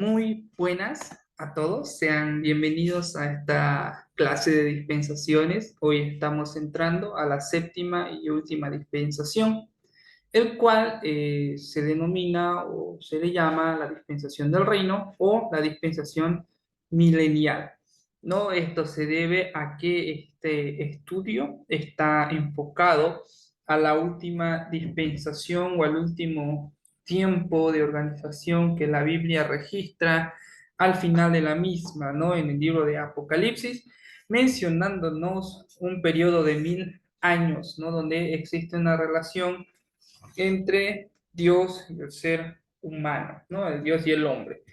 Muy buenas a todos, sean bienvenidos a esta clase de dispensaciones. Hoy estamos entrando a la séptima y última dispensación, el cual se denomina o se le llama la dispensación del reino o la dispensación milenial. ¿No? Esto se debe a que este estudio está enfocado a la última dispensación o al último tiempo de organización que la Biblia registra al final de la misma, ¿no? En el libro de Apocalipsis, mencionándonos un periodo de 1000 años, ¿no? Donde existe una relación entre Dios y el ser humano, ¿no? El Dios y el hombre.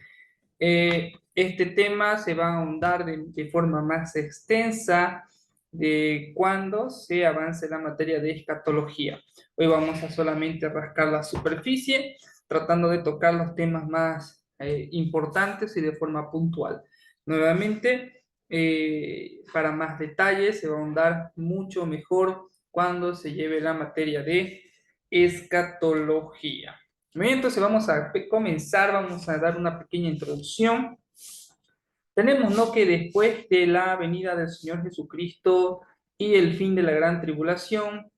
Este tema se va a ahondar de forma más extensa de cuando se avance la materia de escatología. Hoy vamos a solamente rascar la superficie, tratando de tocar los temas más importantes y de forma puntual. Nuevamente, para más detalles, se va a ahondar mucho mejor cuando se lleve la materia de escatología. Bien, entonces vamos a comenzar, vamos a dar una pequeña introducción. Tenemos, ¿no?, que después de la venida del Señor Jesucristo y el fin de la gran tribulación,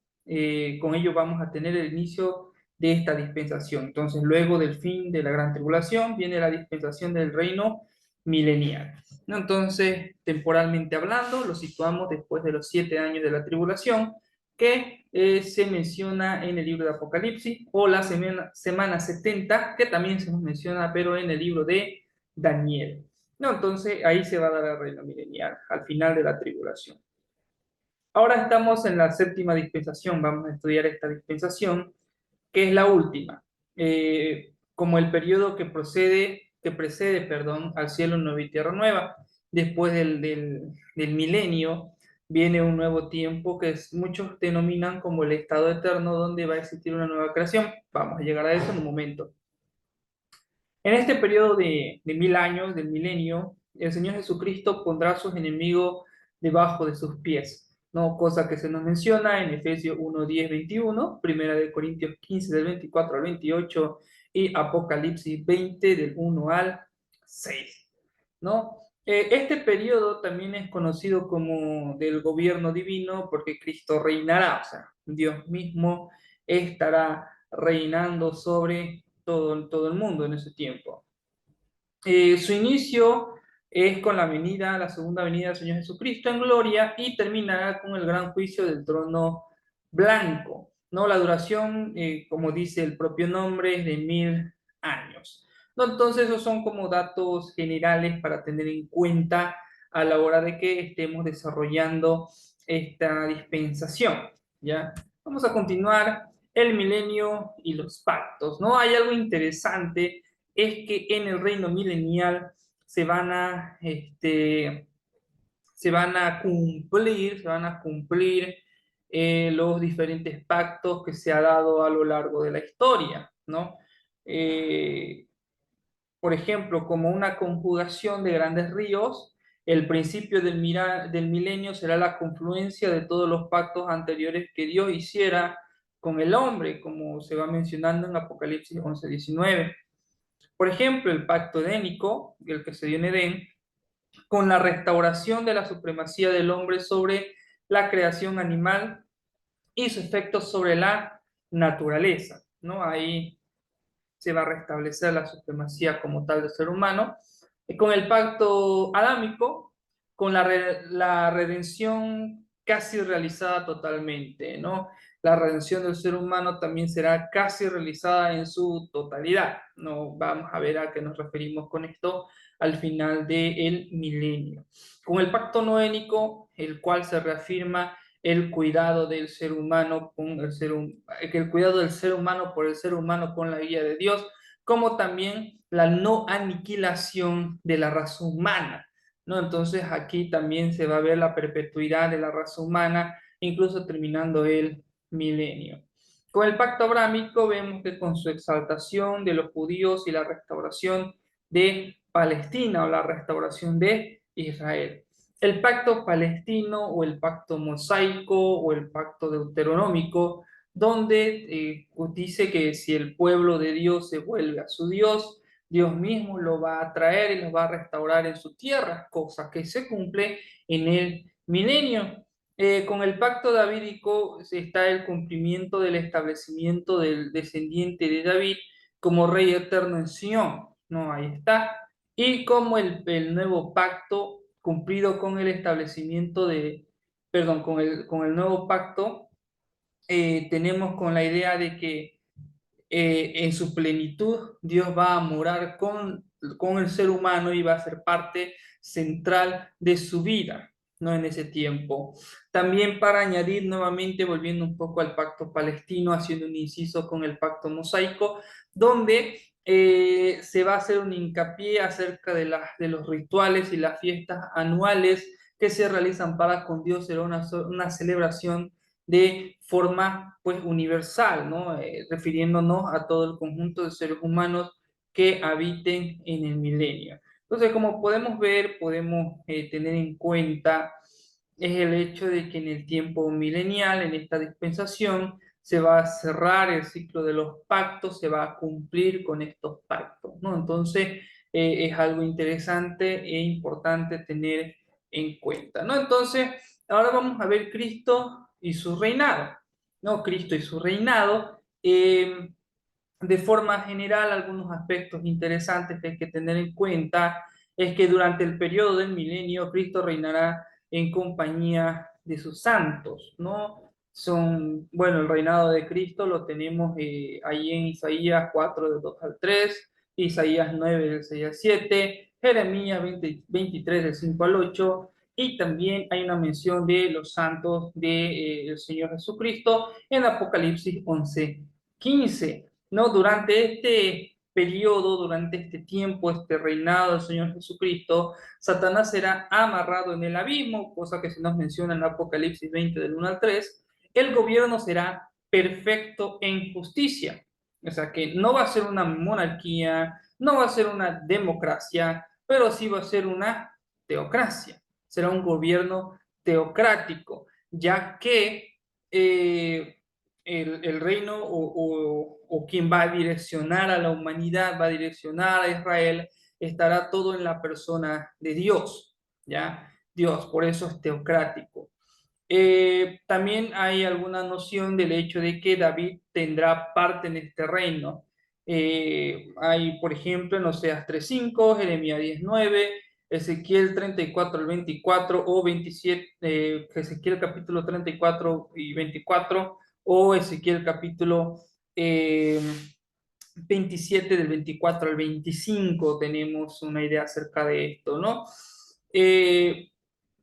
con ello vamos a tener el inicio de esta dispensación. Entonces, luego del fin de la gran tribulación, viene la dispensación del reino milenial, ¿no? Entonces, temporalmente hablando, lo situamos después de los 7 años de la tribulación, que se menciona en el libro de Apocalipsis, o la semana 70, que también se nos menciona, pero en el libro de Daniel. No, entonces ahí se va a dar el reino milenial, al final de la tribulación. Ahora estamos en la séptima dispensación, vamos a estudiar esta dispensación, que es la última, como el periodo que precede, perdón, al cielo nuevo y tierra nueva. Después del milenio viene un nuevo tiempo que muchos denominan como el estado eterno, donde va a existir una nueva creación. Vamos a llegar a eso en un momento. En este periodo de 1000 años, del milenio, el Señor Jesucristo pondrá a sus enemigos debajo de sus pies, ¿no? Cosa que se nos menciona en Efesios 1, 10, 21, Primera de Corintios 15, del 24 al 28, y Apocalipsis 20, del 1 al 6, ¿no? Este periodo también es conocido como del gobierno divino porque Cristo reinará, o sea, Dios mismo estará reinando sobre todo el mundo en ese tiempo. Su inicio es con la segunda venida del Señor Jesucristo en gloria, y terminará con el gran juicio del trono blanco, ¿no? La duración, como dice el propio nombre, es de 1000 años, ¿no? Entonces esos son como datos generales para tener en cuenta a la hora de que estemos desarrollando esta dispensación, ¿ya? Vamos a continuar. El milenio y los pactos, ¿no? Hay algo interesante, es que en el reino milenial se van a cumplir los diferentes pactos que se ha dado a lo largo de la historia, ¿no? Eh, por ejemplo, como una conjugación de grandes ríos, el principio del milenio será la confluencia de todos los pactos anteriores que Dios hiciera con el hombre, como se va mencionando en Apocalipsis 11:19. Por ejemplo, el pacto edénico, el que se dio en Edén, con la restauración de la supremacía del hombre sobre la creación animal y su efecto sobre la naturaleza, ¿no? Ahí se va a restablecer la supremacía como tal del ser humano. Y con el pacto adámico, con la redención casi realizada totalmente, ¿no? La redención del ser humano también será casi realizada en su totalidad, ¿no? Vamos a ver a qué nos referimos con esto al final del milenio. Con el pacto noénico, el cual se reafirma el cuidado del ser humano con el cuidado del ser humano por el ser humano con la guía de Dios, como también la no aniquilación de la raza humana, ¿no? Entonces aquí también se va a ver la perpetuidad de la raza humana, incluso terminando el milenio. Con el pacto abrámico vemos que con su exaltación de los judíos y la restauración de Palestina o la restauración de Israel. El pacto palestino o el pacto mosaico o el pacto deuteronómico, donde dice que si el pueblo de Dios se vuelve a su Dios, Dios mismo lo va a traer y los va a restaurar en su tierra, cosa que se cumple en el milenio. Con el pacto davídico está el cumplimiento del establecimiento del descendiente de David como rey eterno en Sión, ¿no? Ahí está. Y como el nuevo pacto cumplido con el establecimiento de, perdón, con el nuevo pacto, tenemos con la idea de que en su plenitud Dios va a morar con el ser humano y va a ser parte central de su vida, ¿no? En ese tiempo. También para añadir nuevamente, volviendo un poco al pacto palestino, haciendo un inciso con el pacto mosaico, donde se va a hacer un hincapié acerca de los rituales y las fiestas anuales que se realizan para con Dios. Será una celebración de forma pues universal, ¿no? Refiriéndonos a todo el conjunto de seres humanos que habiten en el milenio. Entonces, como podemos ver, podemos tener en cuenta es el hecho de que en el tiempo milenial, en esta dispensación, se va a cerrar el ciclo de los pactos, se va a cumplir con estos pactos, ¿no? Entonces, es algo interesante e importante tener en cuenta, ¿no? Entonces, ahora vamos a ver Cristo y su reinado, ¿no? Cristo y su reinado. De forma general, algunos aspectos interesantes que hay que tener en cuenta es que durante el periodo del milenio, Cristo reinará en compañía de sus santos, ¿no? Son, bueno, el reinado de Cristo lo tenemos ahí en Isaías 4, del 2 al 3, Isaías 9, del 6 al 7, Jeremías 23, del 5 al 8, y también hay una mención de los santos del Señor Jesucristo en Apocalipsis 11, 15. ¿No? Durante este periodo, durante este tiempo, este reinado del Señor Jesucristo, Satanás será amarrado en el abismo, cosa que se nos menciona en Apocalipsis 20 del 1 al 3. El gobierno será perfecto en justicia, o sea que no va a ser una monarquía, no va a ser una democracia, pero sí va a ser una teocracia. Será un gobierno teocrático, ya que el reino o quien va a direccionar a la humanidad, va a direccionar a Israel, estará todo en la persona de Dios, ¿ya? Dios, por eso es teocrático. También hay alguna noción del hecho de que David tendrá parte en este reino. Hay, por ejemplo, en Oseas 3:5, Jeremías 10:9, Ezequiel 34 al 24 o 27, Ezequiel capítulo 34 y 24 o Ezequiel capítulo 27 del 24 al 25 tenemos una idea acerca de esto, ¿no? Eh,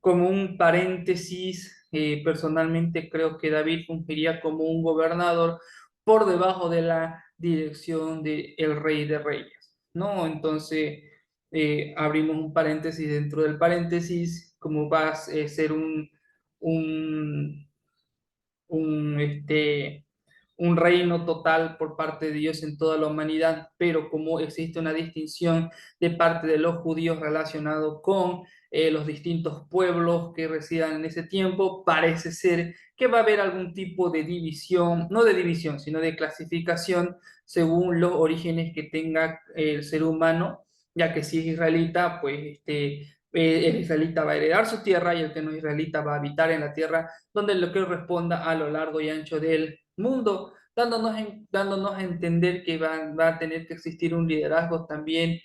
Como un paréntesis, personalmente creo que David fungiría como un gobernador por debajo de la dirección del Rey de Reyes, ¿no? Entonces, abrimos un paréntesis dentro del paréntesis, como va a ser un, un un reino total por parte de Dios en toda la humanidad, pero como existe una distinción de parte de los judíos relacionado con los distintos pueblos que residan en ese tiempo, parece ser que va a haber algún tipo de división, no de división, sino de clasificación según los orígenes que tenga el ser humano, ya que si es israelita, pues el israelita va a heredar su tierra y el que no es israelita va a habitar en la tierra donde lo que corresponda a lo largo y ancho del mundo, dándonos a entender que va a tener que existir un liderazgo también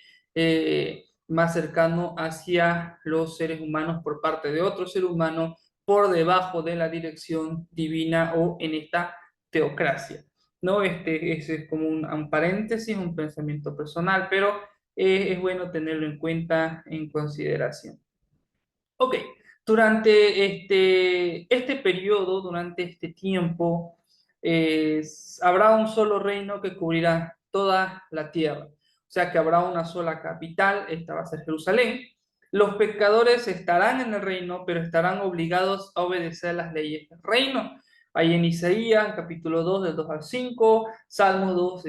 más cercano hacia los seres humanos por parte de otro ser humano por debajo de la dirección divina o en esta teocracia. ¿No? Ese es como un paréntesis, un pensamiento personal, pero es bueno tenerlo en cuenta, en consideración. Ok, durante este periodo, durante este tiempo, habrá un solo reino que cubrirá toda la tierra. O sea que habrá una sola capital, esta va a ser Jerusalén. Los pecadores estarán en el reino, pero estarán obligados a obedecer las leyes del reino. Ahí en Isaías, capítulo 2, del 2 al 5, Salmos 2,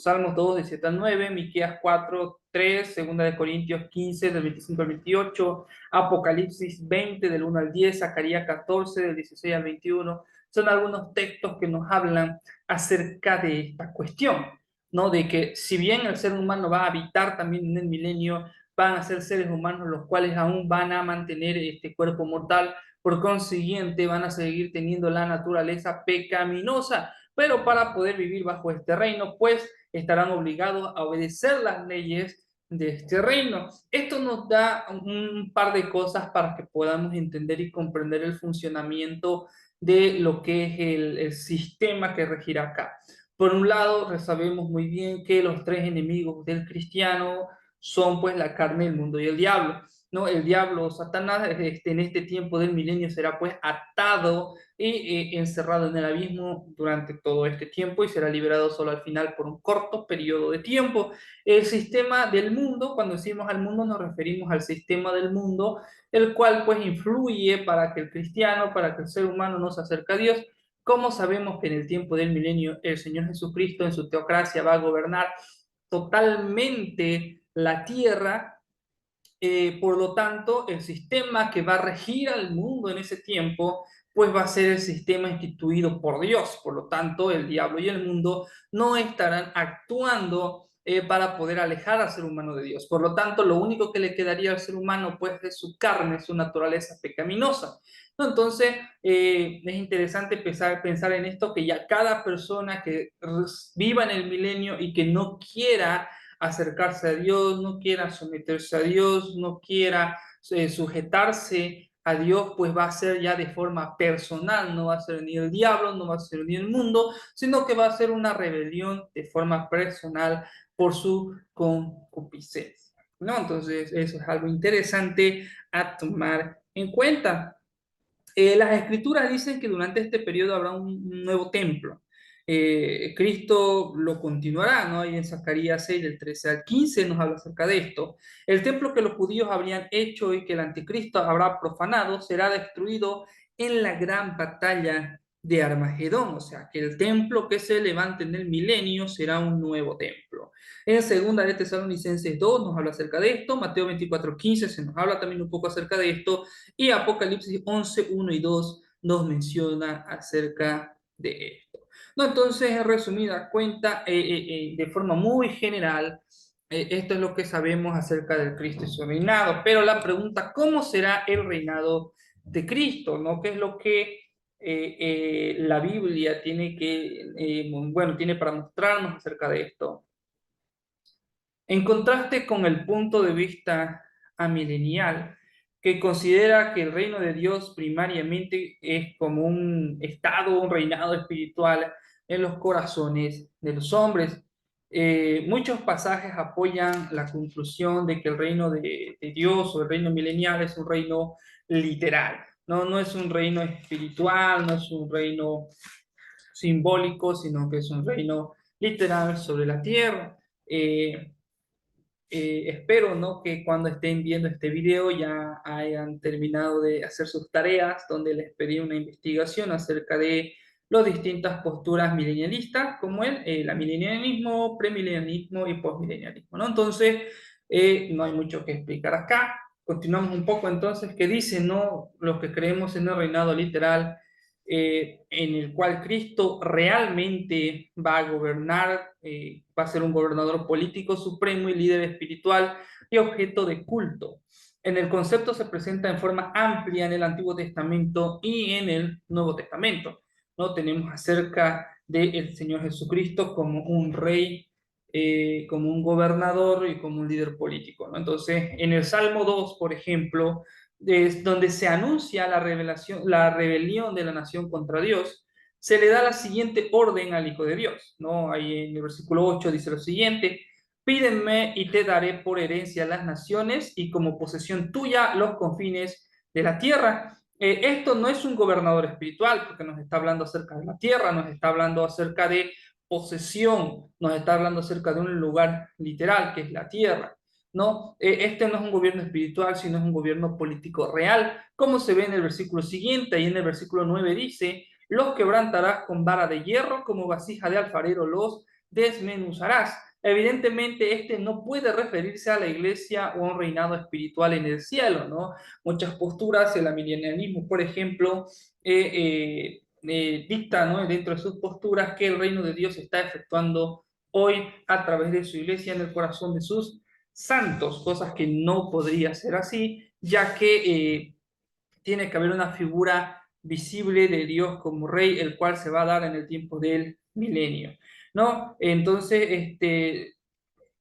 Salmos 2, del 7 al 9, Miqueas 4, 3, Segunda de Corintios 15, del 25 al 28, Apocalipsis 20 del 1 al 10, Zacarías 14 del 16 al 21, son algunos textos que nos hablan acerca de esta cuestión. ¿no? De que si bien el ser humano va a habitar también en el milenio, van a ser seres humanos los cuales aún van a mantener este cuerpo mortal, por consiguiente van a seguir teniendo la naturaleza pecaminosa, pero para poder vivir bajo este reino, pues estarán obligados a obedecer las leyes de este reino. Esto nos da un par de cosas para que podamos entender y comprender el funcionamiento de lo que es el sistema que regirá acá. Por un lado, sabemos muy bien que los tres enemigos del cristiano son pues la carne, el mundo y el diablo, ¿no? El diablo, Satanás, en este tiempo del milenio será pues atado y encerrado en el abismo durante todo este tiempo y será liberado solo al final por un corto periodo de tiempo. El sistema del mundo, cuando decimos al mundo nos referimos al sistema del mundo, el cual pues influye para que el cristiano, para que el ser humano no se acerque a Dios. ¿Cómo sabemos que en el tiempo del milenio el Señor Jesucristo en su teocracia va a gobernar totalmente la tierra? Por lo tanto, el sistema que va a regir al mundo en ese tiempo, pues va a ser el sistema instituido por Dios. Por lo tanto, el diablo y el mundo no estarán actuando para poder alejar al ser humano de Dios. Por lo tanto, lo único que le quedaría al ser humano, pues, es su carne, su naturaleza pecaminosa. ¿No? Entonces, es interesante pensar en esto, que ya cada persona que viva en el milenio y que no quiera acercarse a Dios, no quiera someterse a Dios, no quiera sujetarse a Dios, pues va a ser ya de forma personal, no va a ser ni el diablo, no va a ser ni el mundo, sino que va a ser una rebelión de forma personal por su concupiscencia, ¿no? Entonces, eso es algo interesante a tomar en cuenta. Las escrituras dicen que durante este periodo habrá un nuevo templo. Cristo lo continuará, ¿no? Y en Zacarías 6, del 13 al 15 nos habla acerca de esto. El templo que los judíos habrían hecho y que el anticristo habrá profanado será destruido en la gran batalla de Armagedón. O sea, que el templo que se levante en el milenio será un nuevo templo. En segunda de Tesalonicenses 2 nos habla acerca de esto. Mateo 24:15 se nos habla también un poco acerca de esto. Y Apocalipsis 11, 1 y 2 nos menciona acerca de esto. No, entonces, en resumida cuenta, de forma muy general, esto es lo que sabemos acerca del Cristo y su reinado. Pero la pregunta, ¿cómo será el reinado de Cristo? ¿No? ¿Qué es lo que la Biblia tiene para mostrarnos acerca de esto? En contraste con el punto de vista amilenial, que considera que el reino de Dios primariamente es como un estado, un reinado espiritual en los corazones de los hombres. Muchos pasajes apoyan la conclusión de que el reino de Dios o el reino milenial es un reino literal, ¿no? No es un reino espiritual, no es un reino simbólico, sino que es un reino literal sobre la tierra. Espero, ¿no?, que cuando estén viendo este video ya hayan terminado de hacer sus tareas, donde les pedí una investigación acerca de las distintas posturas milenialistas, como el amilenialismo, premilenialismo y postmilenialismo, ¿no? Entonces, no hay mucho que explicar acá. Continuamos un poco entonces, ¿qué dicen, no, los que creemos en el reinado literal, en el cual Cristo realmente va a gobernar, va a ser un gobernador político supremo y líder espiritual y objeto de culto? En el concepto se presenta en forma amplia en el Antiguo Testamento y en el Nuevo Testamento, ¿no? Tenemos acerca del Señor Jesucristo como un rey, como un gobernador y como un líder político, ¿no? Entonces, en el Salmo 2, por ejemplo, es donde se anuncia la rebelión de la nación contra Dios, se le da la siguiente orden al Hijo de Dios, ¿no? Ahí en el versículo 8 dice lo siguiente: pídeme y te daré por herencia las naciones y como posesión tuya los confines de la tierra. Esto no es un gobernador espiritual, porque nos está hablando acerca de la tierra, nos está hablando acerca de posesión, nos está hablando acerca de un lugar literal, que es la tierra. ¿No? Este no es un gobierno espiritual, sino es un gobierno político real, como se ve en el versículo siguiente, y en el versículo 9 dice: los quebrantarás con vara de hierro, como vasija de alfarero los desmenuzarás. Evidentemente, este no puede referirse a la iglesia o a un reinado espiritual en el cielo, ¿no? Muchas posturas, el amilenialismo, por ejemplo, dicta, ¿no?, dentro de sus posturas, que el reino de Dios está efectuando hoy a través de su iglesia en el corazón de sus santos, cosas que no podría ser así, ya que tiene que haber una figura visible de Dios como rey, el cual se va a dar en el tiempo del milenio, ¿no? Entonces,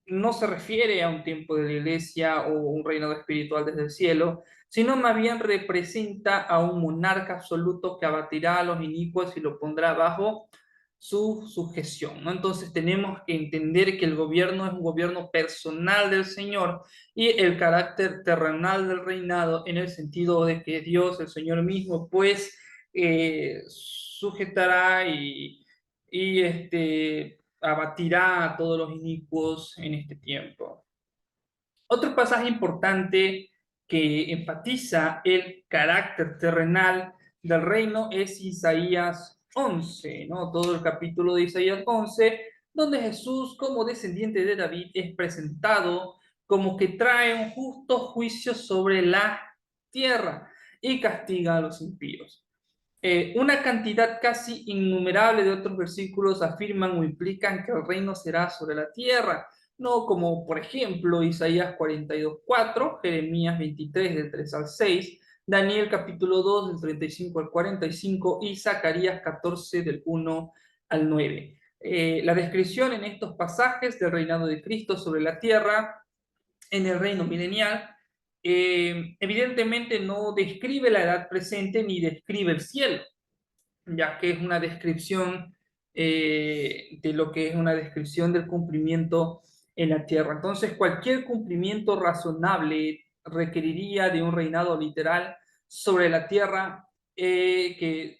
no se refiere a un tiempo de la iglesia o un reinado espiritual desde el cielo, sino más bien representa a un monarca absoluto que abatirá a los inicuos y lo pondrá bajo su sujeción, ¿no? Entonces tenemos que entender que el gobierno es un gobierno personal del Señor y el carácter terrenal del reinado en el sentido de que Dios, el Señor mismo, pues sujetará y abatirá a todos los inicuos en este tiempo. Otro pasaje importante que enfatiza el carácter terrenal del reino es Isaías 11, ¿no? Todo el capítulo de Isaías 11, donde Jesús, como descendiente de David, es presentado como que trae un justo juicio sobre la tierra y castiga a los impíos. Una cantidad casi innumerable de otros versículos afirman o implican que el reino será sobre la tierra, no como por ejemplo Isaías 42:4, Jeremías 23 del 3 al 6, Daniel capítulo 2 del 35 al 45 y Zacarías 14 del 1 al 9. La descripción en estos pasajes del reinado de Cristo sobre la tierra en el reino milenial evidentemente no describe la edad presente ni describe el cielo, ya que es una descripción de lo que es una descripción del cumplimiento en la tierra. Entonces, cualquier cumplimiento razonable requeriría de un reinado literal sobre la tierra que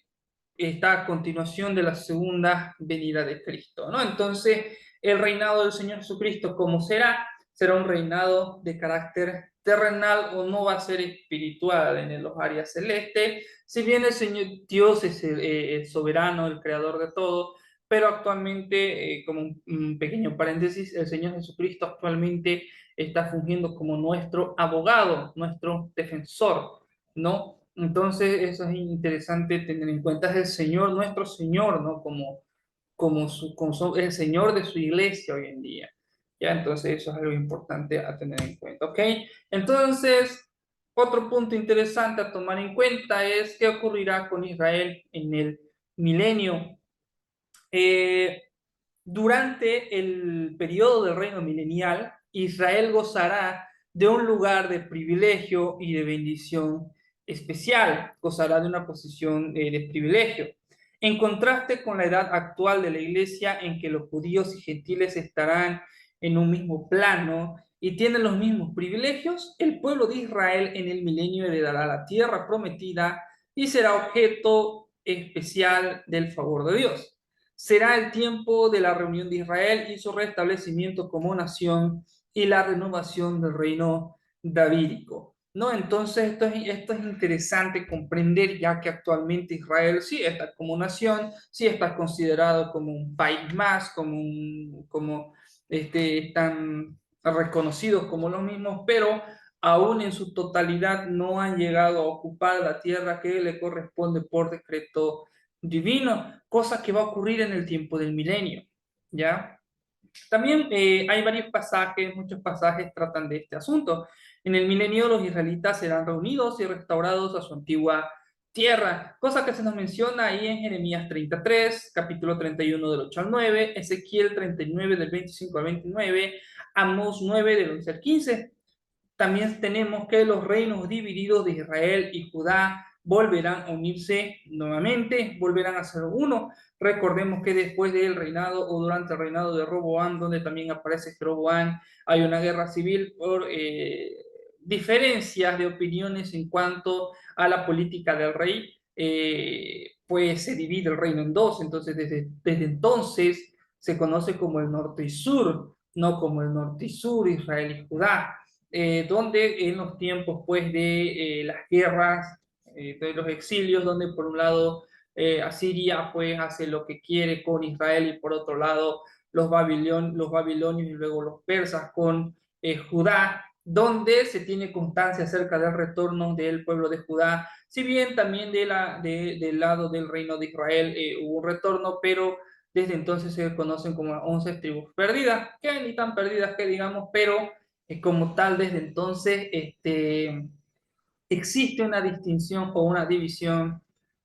está a continuación de la segunda venida de Cristo, ¿no? Entonces, el reinado del Señor Jesucristo, ¿cómo será? Será un reinado de carácter terrenal o no va a ser espiritual en los áreas celestes, si bien el Señor Dios es el soberano, el creador de todo, pero actualmente, como un pequeño paréntesis, el Señor Jesucristo actualmente está fungiendo como nuestro abogado, nuestro defensor, ¿no? Entonces, eso es interesante tener en cuenta, es el Señor, nuestro Señor, ¿no? Como el Señor de su iglesia hoy en día. ¿Ya? Entonces, eso es algo importante a tener en cuenta, ¿ok? Entonces, otro punto interesante a tomar en cuenta es qué ocurrirá con Israel en el milenio. Eh, Durante el periodo del reino milenial, Israel gozará de un lugar de privilegio y de bendición especial, gozará de una posición de privilegio. En contraste con la edad actual de la iglesia, en que los judíos y gentiles estarán en un mismo plano y tienen los mismos privilegios, el pueblo de Israel en el milenio heredará la tierra prometida y será objeto especial del favor de Dios. Será el tiempo de la reunión de Israel y su restablecimiento como nación y la renovación del reino davídico, ¿no? Entonces esto es interesante comprender, ya que actualmente Israel sí está como nación, sí está considerado como un país más, están reconocidos como los mismos, pero aún en su totalidad no han llegado a ocupar la tierra que le corresponde por decreto divino, cosa que va a ocurrir en el tiempo del milenio, ¿ya? También hay varios pasajes, muchos pasajes tratan de este asunto. En el milenio los israelitas serán reunidos y restaurados a su antigua tierra, cosa que se nos menciona ahí en Jeremías 33, capítulo 31 del 8 al 9, Ezequiel 39 del 25 al 29, Amós 9 del 11 al 15. También tenemos que los reinos divididos de Israel y Judá volverán a unirse nuevamente, volverán a ser uno. Recordemos que después del reinado o durante el reinado de Roboam, donde también aparece Jeroboam, hay una guerra civil por diferencias de opiniones en cuanto a la política del rey. Pues se divide el reino en dos, entonces desde entonces se conoce como el norte y sur, no como el norte y sur, Israel y Judá. Donde en los tiempos pues de las guerras, de los exilios, donde por un lado Asiria pues hace lo que quiere con Israel y por otro lado los babilonios y luego los persas con Judá, donde se tiene constancia acerca del retorno del pueblo de Judá, si bien también del lado del reino de Israel hubo un retorno, pero Desde entonces se conocen como las 11 tribus perdidas, que ni tan perdidas que digamos, pero como tal, desde entonces existe una distinción o una división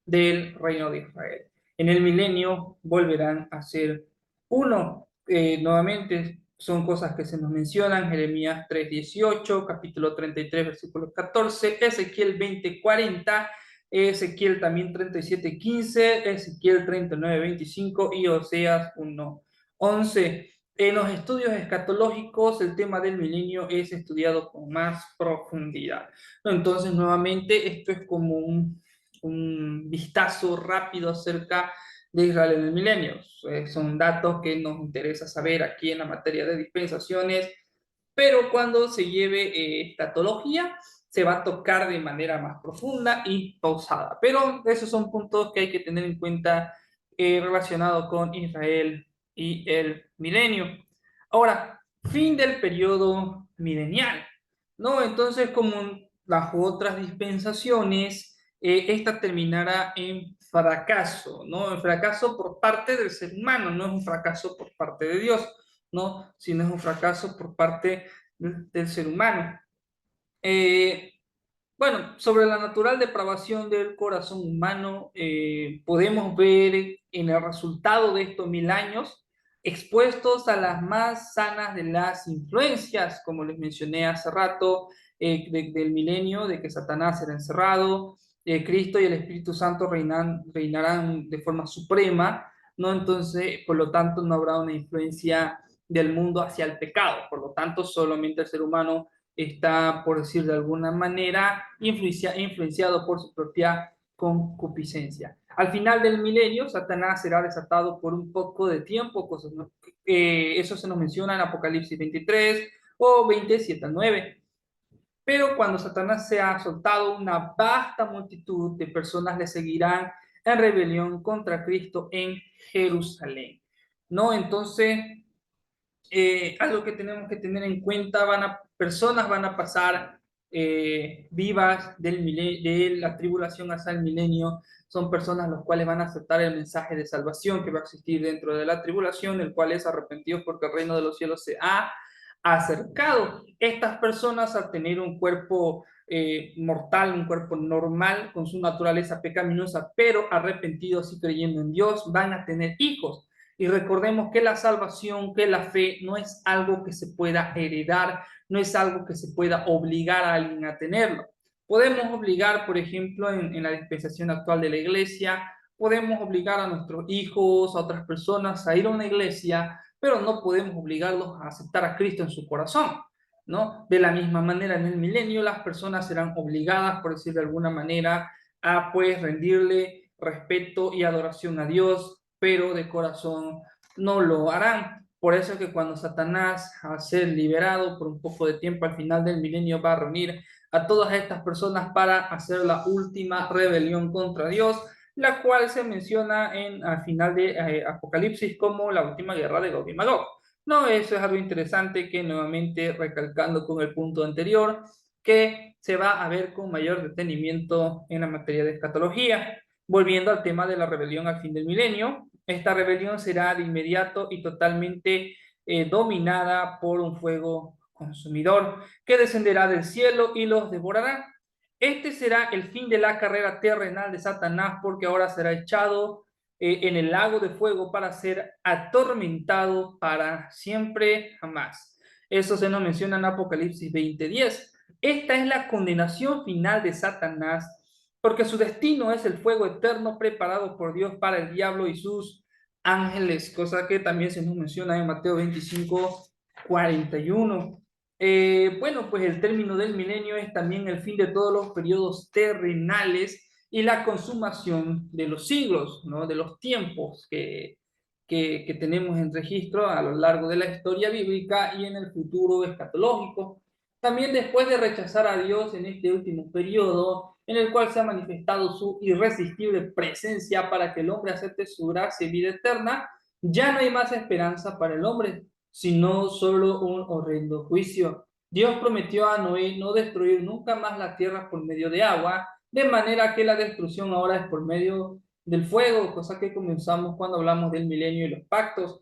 del reino de Israel. En el milenio volverán a ser uno. Nuevamente son cosas que se nos mencionan: Jeremías 3:18, capítulo 33, versículo 14, Ezequiel 20:40, Ezequiel también 37:15, Ezequiel 39:25 y Oseas 1:11. En los estudios escatológicos, el tema del milenio es estudiado con más profundidad. Entonces, nuevamente, esto es como un vistazo rápido acerca de Israel en el milenio. Son datos que nos interesa saber aquí en la materia de dispensaciones, pero cuando se lleve escatología, se va a tocar de manera más profunda y pausada. Pero esos son puntos que hay que tener en cuenta relacionados con Israel y el milenio. Ahora, fin del periodo milenial, ¿no? Entonces, como las otras dispensaciones, esta terminará en fracaso, ¿no? En fracaso por parte del ser humano, no es un fracaso por parte de Dios, ¿no? Sino es un fracaso por parte del ser humano. Eh, bueno, sobre la natural depravación del corazón humano, podemos ver en el resultado de estos 1000 años expuestos a las más sanas de las influencias, como les mencioné hace rato, del milenio, de que Satanás será encerrado, Cristo y el Espíritu Santo reinarán de forma suprema, ¿no? Entonces, por lo tanto, no habrá una influencia del mundo hacia el pecado, por lo tanto, solamente el ser humano está, por decir de alguna manera, influenciado por su propia concupiscencia. Al final del milenio, Satanás será desatado por un poco de tiempo, cosas, ¿no? Eso se nos menciona en Apocalipsis 23 o 27:9. Pero cuando Satanás sea soltado, una vasta multitud de personas le seguirán en rebelión contra Cristo en Jerusalén, ¿no? Entonces, algo que tenemos que tener en cuenta: personas van a pasar vivas de la tribulación hasta el milenio. Son personas las cuales van a aceptar el mensaje de salvación que va a existir dentro de la tribulación, el cual es arrepentidos porque el reino de los cielos se ha acercado. Estas personas, al tener un cuerpo mortal, un cuerpo normal, con su naturaleza pecaminosa, pero arrepentidos y creyendo en Dios, van a tener hijos. Y recordemos que la salvación, que la fe, no es algo que se pueda heredar, no es algo que se pueda obligar a alguien a tenerlo. Podemos obligar, por ejemplo, en la dispensación actual de la iglesia, podemos obligar a nuestros hijos, a otras personas a ir a una iglesia, pero no podemos obligarlos a aceptar a Cristo en su corazón, ¿no? De la misma manera, en el milenio, las personas serán obligadas, por decir de alguna manera, a pues rendirle respeto y adoración a Dios, pero de corazón no lo harán. Por eso es que cuando Satanás, a ser liberado por un poco de tiempo al final del milenio, va a reunir a todas estas personas para hacer la última rebelión contra Dios, la cual se menciona al final de Apocalipsis como la última guerra de Gog y Magog. No, eso es algo interesante que, nuevamente recalcando con el punto anterior, que se va a ver con mayor detenimiento en la materia de escatología. Volviendo al tema de la rebelión al fin del milenio, esta rebelión será de inmediato y totalmente dominada por un fuego consumidor que descenderá del cielo y los devorará. Este será el fin de la carrera terrenal de Satanás, porque ahora será echado en el lago de fuego para ser atormentado para siempre jamás. Eso se nos menciona en Apocalipsis 20:10. Esta es la condenación final de Satanás, porque su destino es el fuego eterno preparado por Dios para el diablo y sus ángeles, cosa que también se nos menciona en Mateo 25:41. Bueno, pues el término del milenio es también el fin de todos los periodos terrenales y la consumación de los siglos, ¿no? De los tiempos que tenemos en registro a lo largo de la historia bíblica y en el futuro escatológico. También, después de rechazar a Dios en este último periodo, en el cual se ha manifestado su irresistible presencia para que el hombre acepte su gracia y vida eterna, ya no hay más esperanza para el hombre, sino solo un horrendo juicio. Dios prometió a Noé no destruir nunca más la tierra por medio de agua, de manera que la destrucción ahora es por medio del fuego, cosa que comenzamos cuando hablamos del milenio y los pactos.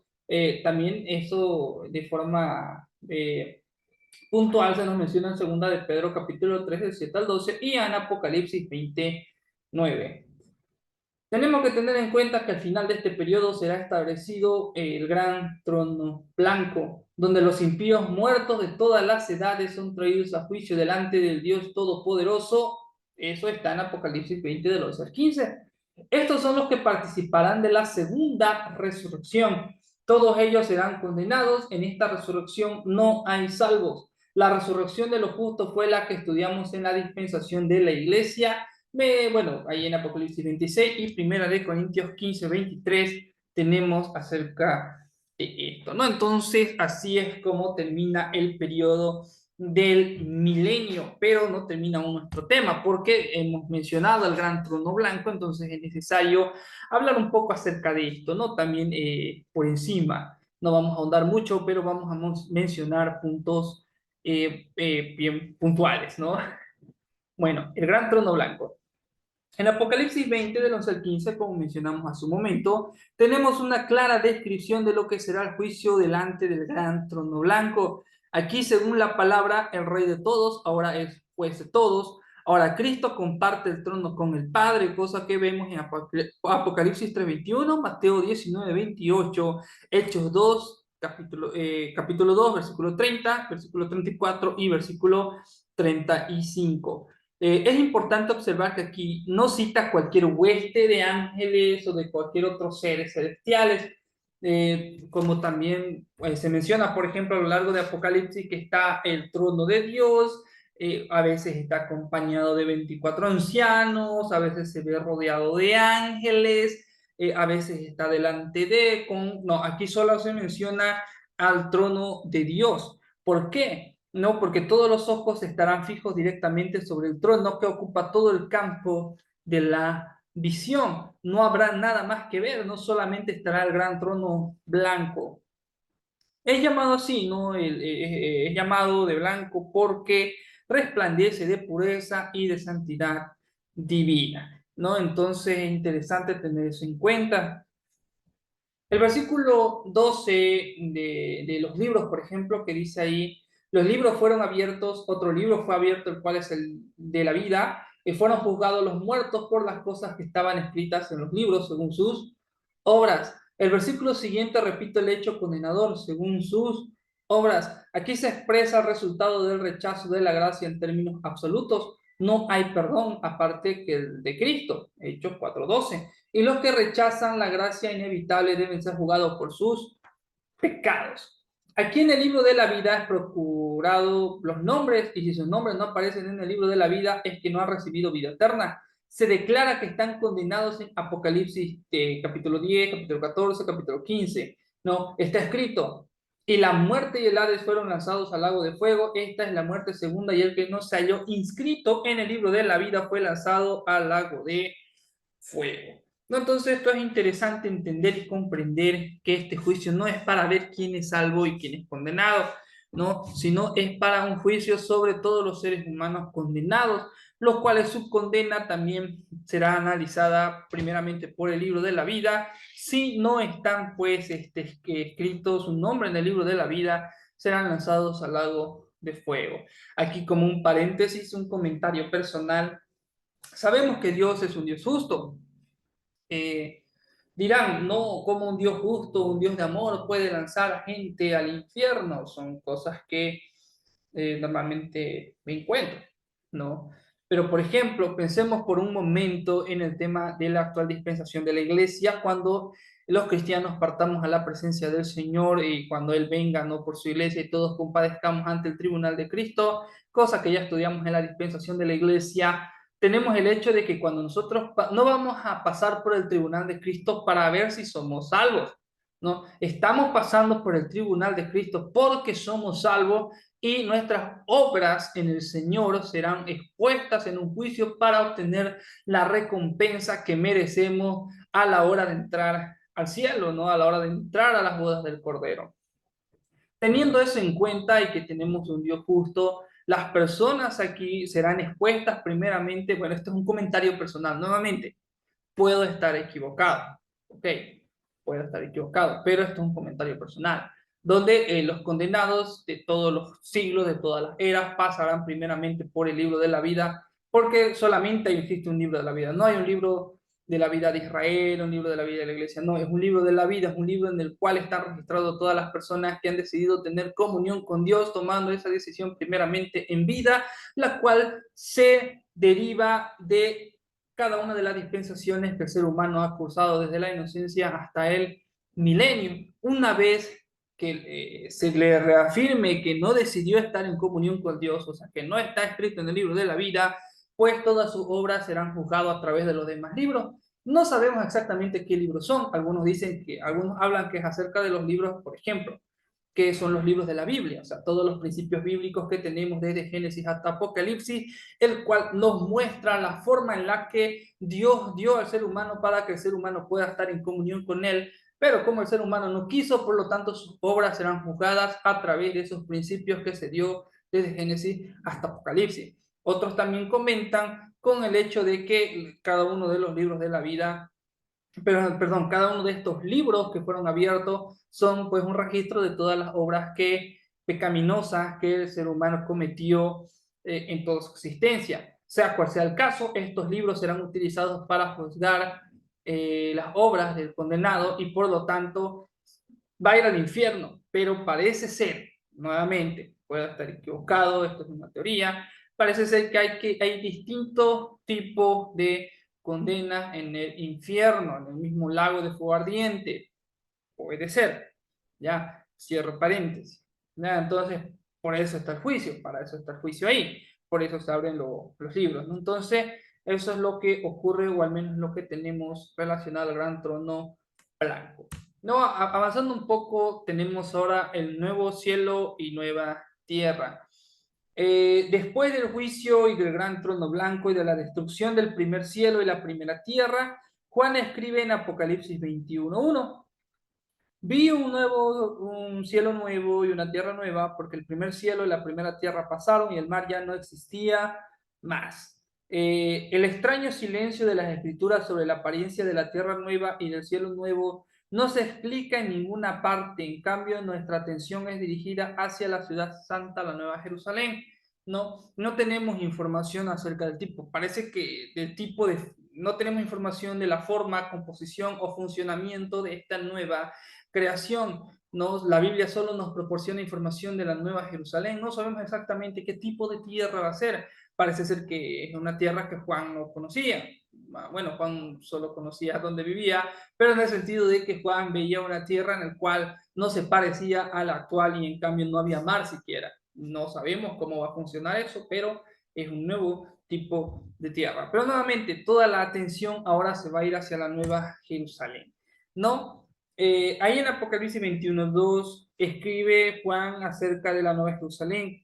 También eso de forma puntual se nos menciona en segunda de Pedro capítulo 3 del 7 al 12 y en Apocalipsis 29. Tenemos que tener en cuenta que al final de este periodo será establecido el gran trono blanco, donde los impíos muertos de todas las edades son traídos a juicio delante del Dios Todopoderoso. Eso está en Apocalipsis 20 del 11 al 15. Estos son los que participarán de la segunda resurrección. Todos ellos serán condenados. En esta resurrección no hay salvos. La resurrección de los justos fue la que estudiamos en la dispensación de la iglesia. Bueno, ahí en Apocalipsis 26 y Primera de Corintios 15, 23 tenemos acerca de esto, ¿no? Entonces, así es como termina el periodo del milenio, pero no termina aún nuestro tema, porque hemos mencionado el gran trono blanco, entonces es necesario hablar un poco acerca de esto, ¿no? También por encima, no vamos a ahondar mucho, pero vamos a mencionar puntos bien puntuales, ¿no? Bueno, el gran trono blanco. En Apocalipsis 20, del 11 al 15, como mencionamos hace un momento, tenemos una clara descripción de lo que será el juicio delante del gran trono blanco. Aquí, según la palabra, el Rey de todos, ahora es juez de todos. Ahora, Cristo comparte el trono con el Padre, cosa que vemos en Apocalipsis 3:21, Mateo 19:28, Hechos 2, capítulo 2, versículo 30, versículo 34 y versículo 35. Es importante observar que aquí no cita cualquier hueste de ángeles o de cualquier otro seres celestiales, como también se menciona, por ejemplo, a lo largo de Apocalipsis que está el trono de Dios, a veces está acompañado de 24 ancianos, a veces se ve rodeado de ángeles, a veces está delante de, no, aquí solo se menciona al trono de Dios. ¿Por qué? No, porque todos los ojos estarán fijos directamente sobre el trono que ocupa todo el campo de la visión. No habrá nada más que ver, no solamente estará el gran trono blanco. Es llamado así, ¿no? Es llamado de blanco porque resplandece de pureza y de santidad divina, ¿no? Entonces es interesante tener eso en cuenta. El versículo 12 de los libros, por ejemplo, que dice ahí, los libros fueron abiertos, otro libro fue abierto, el cual es el de la vida, y fueron juzgados los muertos por las cosas que estaban escritas en los libros según sus obras. El versículo siguiente repite el hecho condenador según sus obras. Aquí se expresa el resultado del rechazo de la gracia en términos absolutos. No hay perdón aparte que el de Cristo, Hechos 4:12. Y los que rechazan la gracia inevitable deben ser juzgados por sus pecados. Aquí en el libro de la vida es procurado los nombres, y si sus nombres no aparecen en el libro de la vida, es que no han recibido vida eterna. Se declara que están condenados en Apocalipsis capítulo 10, capítulo 14, capítulo 15. No, está escrito, y la muerte y el Hades fueron lanzados al lago de fuego. Esta es la muerte segunda, y el que no se halló inscrito en el libro de la vida fue lanzado al lago de fuego. ¿No? Entonces esto es interesante entender y comprender que este juicio no es para ver quién es salvo y quién es condenado, ¿no? Sino es para un juicio sobre todos los seres humanos condenados, los cuales su condena también será analizada primeramente por el libro de la vida. Si no están pues escritos su nombre en el libro de la vida, serán lanzados al lago de fuego. Aquí como un paréntesis, un comentario personal. Sabemos que Dios es un Dios justo. Eh, Dirán, no, como un Dios justo, un Dios de amor puede lanzar a gente al infierno. Son cosas que normalmente me encuentro, ¿no? Pero, por ejemplo, pensemos por un momento en el tema de la actual dispensación de la iglesia, cuando los cristianos partamos a la presencia del Señor y cuando Él venga, ¿no? Por su iglesia y todos compadezcamos ante el tribunal de Cristo, cosa que ya estudiamos en la dispensación de la iglesia. Tenemos el hecho de que cuando nosotros no vamos a pasar por el tribunal de Cristo para ver si somos salvos, ¿no? Estamos pasando por el tribunal de Cristo porque somos salvos y nuestras obras en el Señor serán expuestas en un juicio para obtener la recompensa que merecemos a la hora de entrar al cielo, ¿no? A la hora de entrar a las bodas del Cordero. Teniendo eso en cuenta y que tenemos un Dios justo, las personas aquí serán expuestas primeramente, bueno, esto es un comentario personal, nuevamente, Puedo estar equivocado, ok, puedo estar equivocado, pero esto es un comentario personal, donde los condenados de todos los siglos, de todas las eras, pasarán primeramente por el libro de la vida, porque solamente existe un libro de la vida, no hay un libro de la vida de Israel, un libro de la vida de la iglesia, no, es un libro de la vida, es un libro en el cual están registrados todas las personas que han decidido tener comunión con Dios, tomando esa decisión primeramente en vida, la cual se deriva de cada una de las dispensaciones que el ser humano ha cursado desde la inocencia hasta el milenio. Una vez que se le reafirme que no decidió estar en comunión con Dios, o sea, que no está escrito en el libro de la vida, pues todas sus obras serán juzgadas a través de los demás libros. No sabemos exactamente qué libros son. Algunos dicen que, algunos hablan que es acerca de los libros, por ejemplo, que son los libros de la Biblia, o sea, todos los principios bíblicos que tenemos desde Génesis hasta Apocalipsis, el cual nos muestra la forma en la que Dios dio al ser humano para que el ser humano pueda estar en comunión con él, pero como el ser humano no quiso, por lo tanto sus obras serán juzgadas a través de esos principios que se dio desde Génesis hasta Apocalipsis. Otros también comentan con el hecho de que cada uno de los libros de la vida, perdón, cada uno de estos libros que fueron abiertos son pues un registro de todas las obras pecaminosas que el ser humano cometió en toda su existencia. Sea cual sea el caso, estos libros serán utilizados para juzgar las obras del condenado y por lo tanto va a ir al infierno, pero parece ser, nuevamente, puedo estar equivocado, esto es una teoría, parece ser que hay distintos tipos de condenas en el infierno, en el mismo lago de fuego ardiente, puede ser, ya, cierro paréntesis, ya, entonces, por eso está el juicio, para eso está el juicio ahí, por eso se abren los libros, ¿no? Entonces, eso es lo que ocurre, o al menos lo que tenemos relacionado al gran trono blanco. No, avanzando un poco, tenemos ahora el nuevo cielo y nueva tierra. Después del juicio y del gran trono blanco y de la destrucción del primer cielo y la primera tierra, Juan escribe en Apocalipsis 21:1: vi un cielo nuevo y una tierra nueva, porque el primer cielo y la primera tierra pasaron y el mar ya no existía más. El extraño silencio de las escrituras sobre la apariencia de la tierra nueva y del cielo nuevo no se explica en ninguna parte. En cambio, nuestra atención es dirigida hacia la ciudad santa, la Nueva Jerusalén. No tenemos información acerca del tipo. Parece que del tipo de... No tenemos información de la forma, composición o funcionamiento de esta nueva creación. ¿No? La Biblia solo nos proporciona información de la Nueva Jerusalén. No sabemos exactamente qué tipo de tierra va a ser. Parece ser que es una tierra que Juan no conocía. Bueno, Juan solo conocía dónde vivía, pero en el sentido de que Juan veía una tierra en la cual no se parecía a la actual y en cambio no había mar siquiera. No sabemos cómo va a funcionar eso, pero es un nuevo tipo de tierra. Pero nuevamente, toda la atención ahora se va a ir hacia la Nueva Jerusalén. ¿No? Ahí en Apocalipsis 21:2 escribe Juan acerca de la Nueva Jerusalén.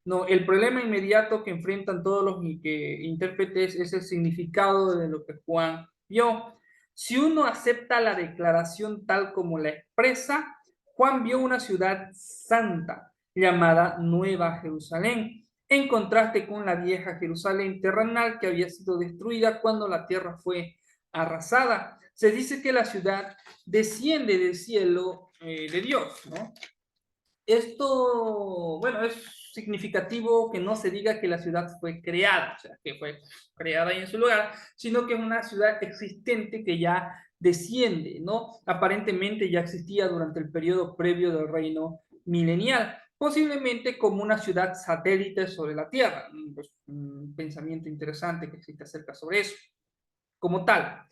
No, el problema inmediato que enfrentan todos los intérpretes es el significado de lo que Juan vio. Si uno acepta la declaración tal como la expresa, Juan vio una ciudad santa llamada Nueva Jerusalén, en contraste con la vieja Jerusalén terrenal que había sido destruida cuando la tierra fue arrasada. Se dice que la ciudad desciende del cielo de Dios, ¿no? Esto, bueno, es significativo que no se diga que la ciudad fue creada, o sea, que fue creada ahí en su lugar, sino que es una ciudad existente que ya desciende, ¿no? Aparentemente ya existía durante el periodo previo del reino milenial, posiblemente como una ciudad satélite sobre la Tierra. Pues, un pensamiento interesante que existe acerca sobre eso. Como tal,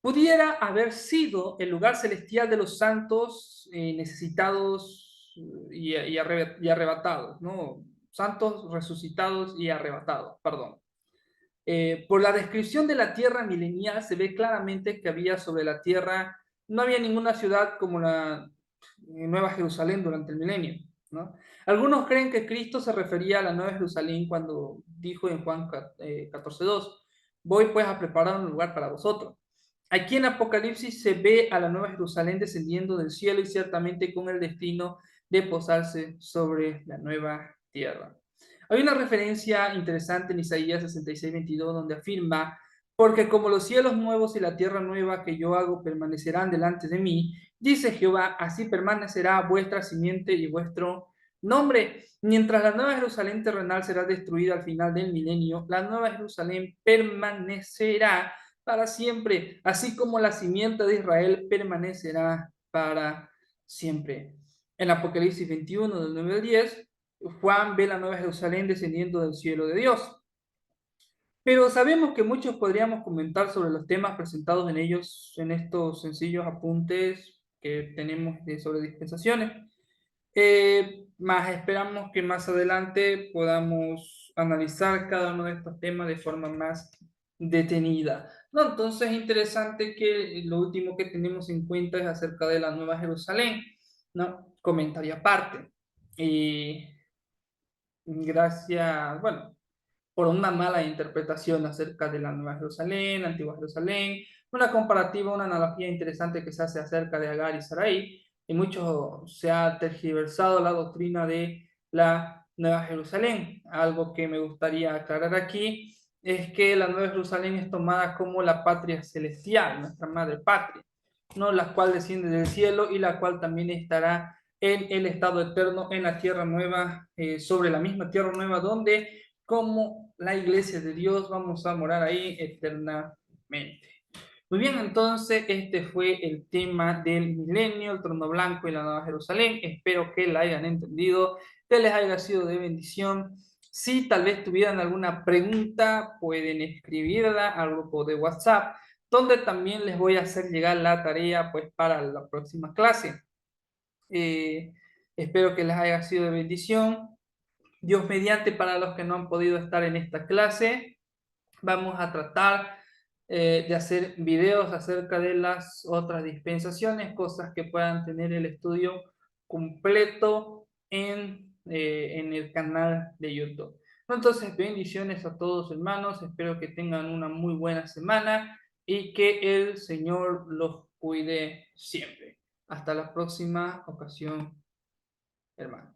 pudiera haber sido el lugar celestial de los santos necesitados y arrebatados, ¿no? Santos resucitados y arrebatados, perdón. Por la descripción de la tierra milenial se ve claramente que había sobre la tierra, no había ninguna ciudad como la Nueva Jerusalén durante el milenio, ¿no? Algunos creen que Cristo se refería a la Nueva Jerusalén cuando dijo en Juan 14:2: voy pues a preparar un lugar para vosotros. Aquí en Apocalipsis se ve a la Nueva Jerusalén descendiendo del cielo y ciertamente con el destino de posarse sobre la nueva tierra. Hay una referencia interesante en Isaías 66:22 donde afirma Porque como los cielos nuevos y la tierra nueva que yo hago permanecerán delante de mí, dice Jehová, así permanecerá vuestra simiente y vuestro nombre. Mientras la nueva Jerusalén terrenal será destruida al final del milenio, la nueva Jerusalén permanecerá para siempre, así como la simiente de Israel permanecerá para siempre. En Apocalipsis 21, del 9 al 10, Juan ve la nueva Jerusalén descendiendo del cielo de Dios. Pero sabemos que muchos podríamos comentar sobre los temas presentados en ellos, en estos sencillos apuntes que tenemos sobre dispensaciones. Más esperamos que más adelante podamos analizar cada uno de estos temas de forma más detenida. No, entonces es interesante que lo último que tenemos en cuenta es acerca de la Nueva Jerusalén, ¿no? Comentario aparte. Y gracias, bueno, por una mala interpretación acerca de la Nueva Jerusalén, la Antigua Jerusalén, una comparativa, una analogía interesante que se hace acerca de Agar y Sarai, y mucho se ha tergiversado la doctrina de la Nueva Jerusalén. Algo que me gustaría aclarar aquí es que la Nueva Jerusalén es tomada como la patria celestial, nuestra madre patria, no la cual desciende del cielo y la cual también estará en el estado eterno, en la tierra nueva, sobre la misma tierra nueva donde como la iglesia de Dios vamos a morar ahí eternamente. Muy bien, entonces este fue el tema del milenio, el trono blanco y la nueva Jerusalén. Espero que la hayan entendido, que les haya sido de bendición. Si tal vez tuvieran alguna pregunta, pueden escribirla al grupo de WhatsApp, donde también les voy a hacer llegar la tarea pues para la próxima clase. Eh, Espero que les haya sido de bendición. Dios mediante, para los que no han podido estar en esta clase, vamos a tratar de hacer videos acerca de las otras dispensaciones, cosas que puedan tener el estudio completo en el canal de YouTube. Entonces, bendiciones a todos, hermanos. Espero que tengan una muy buena semana y que el Señor los cuide siempre. Hasta la próxima ocasión, hermanos.